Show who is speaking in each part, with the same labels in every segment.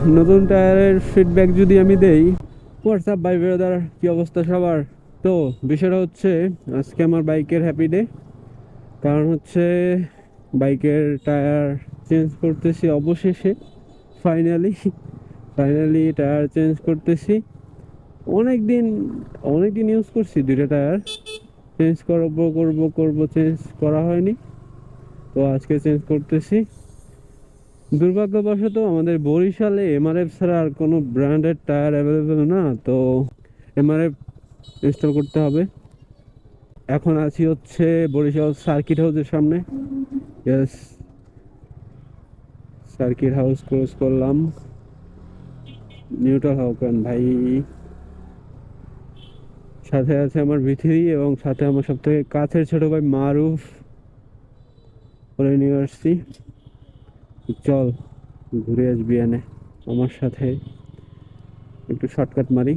Speaker 1: নতুন টায়ারের ফিডব্যাক যদি আমি দেই, হোয়াটসঅ্যাপ ভাই ব্রাদার, কি অবস্থা সবার? তো বিষয়টা হচ্ছে, আজকে আমার বাইকের হ্যাপি ডে। কারণ হচ্ছে বাইকের টায়ার চেঞ্জ করতেছি অবশেষে। ফাইনালি ফাইনালি টায়ার চেঞ্জ করতেছি। অনেকদিন অনেকদিন ইউজ করছি দুইটা টায়ার। চেঞ্জ করব চেঞ্জ করা হয়নি। তো আজকে চেঞ্জ করতেছি। দুর্ভাগ্যবশত আমাদের বরিশালে এমআরএফ ছাড়া আর কোনো ব্র্যান্ডের টায়ার অ্যাভেলেবেল না, তো এমআরএফ ইনস্টল করতে হবে। এখন আছি হচ্ছে বরিশাল সার্কিট হাউসের সামনে। ইয়েস, সার্কিট হাউস ক্রস করলাম। নিউট্রাল হাউকান ভাই, সাথে আছে আমার ভিথিরি এবং সাথে আমার সব থেকে কাছের ছোট ভাই মারুফ। করে নিয়ে আসছি, চল ঘুরে আসবি এনে আমার সাথে, একটু শর্টকাট মারি।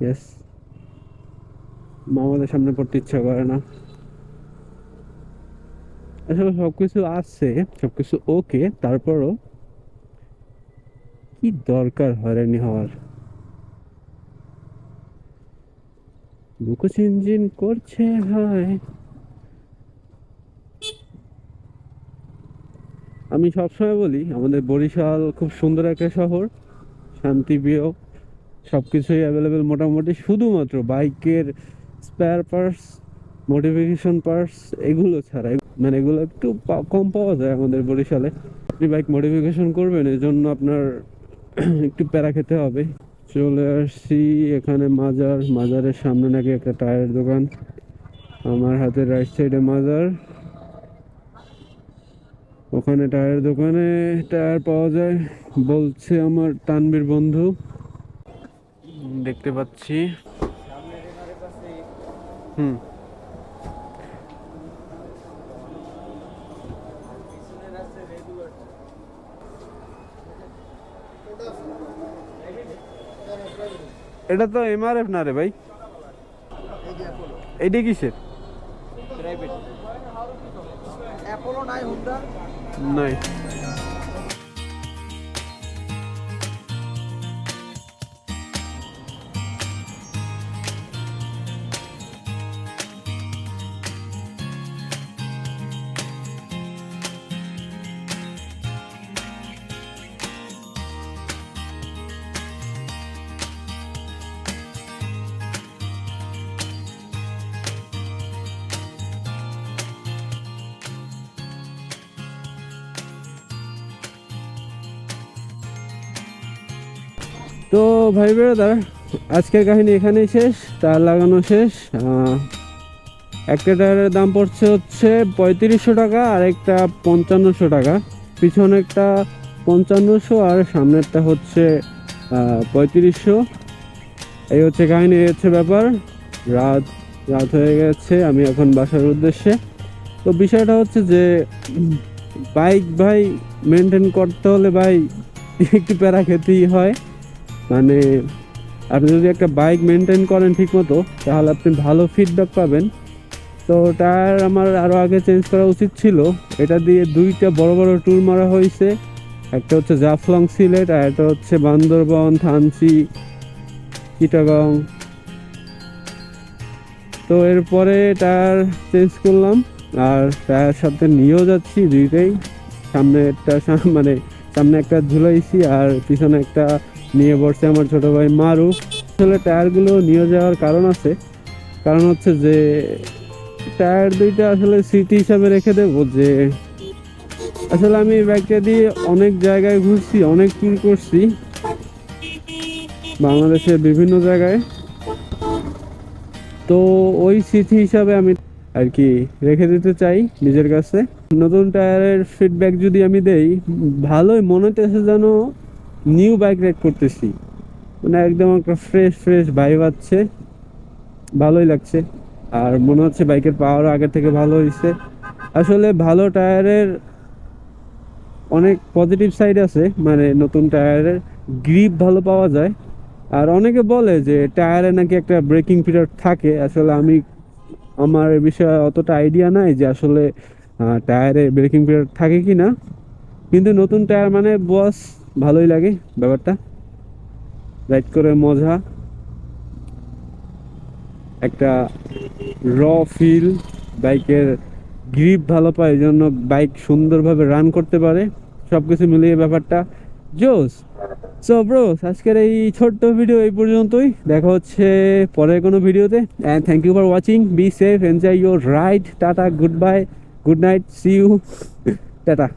Speaker 1: ইয়েস, মামাদের সামনে পড়তে ইচ্ছা করে না। আসলে সবকিছু আছে, সবকিছু ওকে, তারপরও কি দরকার হয়রানি হওয়ার? বুকো চিনচিন করছে হয়। আমি সবসময় বলি আমাদের বরিশাল খুব সুন্দর একটা শহর, শান্তিপ্রিয়, সবকিছুই অ্যাভেলেবেল মোটামুটি, শুধুমাত্র বাইকের স্পেয়ার পার্টস, মডিফিকেশন পার্টস এগুলো ছাড়া, মানে এগুলো একটু কম পাওয়া যায় আমাদের বরিশালে। আপনি বাইক মডিফিকেশন করবেন, এজন্য আপনার একটু প্যারা খেতে হবে। চলে আসছি এখানে মাজারের সামনে নাকি একটা টায়ারের দোকান। আমার হাতের রাইট সাইডে মাজার, ওখানে টায়ারের দোকানে টায়ার পাওয়া যায় বলছে আমার তানবীর বন্ধু। দেখতে পাচ্ছি। হুম, এটা তো এমআরএফ না রে ভাই, এইটা কিসের? নাই। তো ভাই ব্রাদার, আজকের কাহিনী এখানেই শেষ। টায়ার লাগানো শেষ। একটা টায়ারের দাম পড়ছে হচ্ছে 3500 টাকা, আর একটা 5500 টাকা। পিছনেরটা 5500 আর সামনেরটা হচ্ছে 3500। এই হচ্ছে কাহিনী, এই হচ্ছে ব্যাপার। রাত রাত হয়ে গেছে, আমি এখন বাসার উদ্দেশ্যে। তো বিষয়টা হচ্ছে যে বাইক ভাই মেনটেন করতে হলে ভাই একটু প্যারা খেতেই হয়। মানে আপনি যদি একটা বাইক মেনটেন করেন ঠিক মতো, তাহলে আপনি ভালো ফিডব্যাক পাবেন। তো টায়ার আমার আরও আগে চেঞ্জ করা উচিত ছিল। এটা দিয়ে দুইটা বড় বড় ট্যুর মারা হয়েছে, একটা হচ্ছে জাফলং সিলেট, আর একটা হচ্ছে বান্দরবন, থানচি, চিটাগং। তো এরপরে টায়ার চেঞ্জ করলাম, আর টায়ার সাথে নিয়েও যাচ্ছি দুইটাই। সামনে একটা মানে সামনে একটা ঝুলাইছি, আর পিছনে একটা নিয়ে বসছে আমার ছোট ভাই মারুফ। আসলে টায়ারগুলো নিয়ে যাওয়ার কারণ আছে, কারণ হচ্ছে যে টায়ার দুইটা আসলে স্মৃতি হিসাবে রেখে দেবো। যে আসলে আমি বাইকটা দিয়ে অনেক জায়গায় ঘুরছি, অনেক ট্যুর করছি বাংলাদেশের বিভিন্ন জায়গায়। তো ওই স্মৃতি হিসাবে আমি আর কি রেখে দিতে চাই নিজের কাছে। নতুন টায়ারের ফিডব্যাক যদি আমি দেই, ভালোই মনে হতেছে যেন নিউ বাইক রাইড করতেছি। মানে একদম একটা ফ্রেশ ফ্রেশ ভাইব আছে, ভালোই লাগছে। আর মনে হচ্ছে বাইকের পাওয়ার আগের থেকে ভালো হয়েছে। আসলে ভালো টায়ারের অনেক পজিটিভ সাইড আছে, মানে নতুন টায়ারের গ্রিপ ভালো পাওয়া যায়। আর অনেকে বলে যে টায়ারে নাকি একটা ব্রেকিং পিরিয়ড থাকে। আসলে আমার এ বিষয়ে অতটা আইডিয়া নাই যে আসলে টায়ারে ব্রেকিং পিরিয়ড থাকে কি না। কিন্তু নতুন টায়ার মানে বস ভালোই লাগে ব্যাপারটা, রাইড করে মজা, একটা র ফিল, বাইকের গ্রিপ ভালো পায়, এই জন্য বাইক সুন্দরভাবে রান করতে পারে, সব কিছু মিলিয়ে ব্যাপারটা জোস। সো ব্রো, আজকের এই ছোট্ট ভিডিও এই পর্যন্তই, দেখা হচ্ছে পরের কোনো ভিডিওতে, and thank you for watching, be safe, enjoy your ride, tata, goodbye, good night, see you, tata.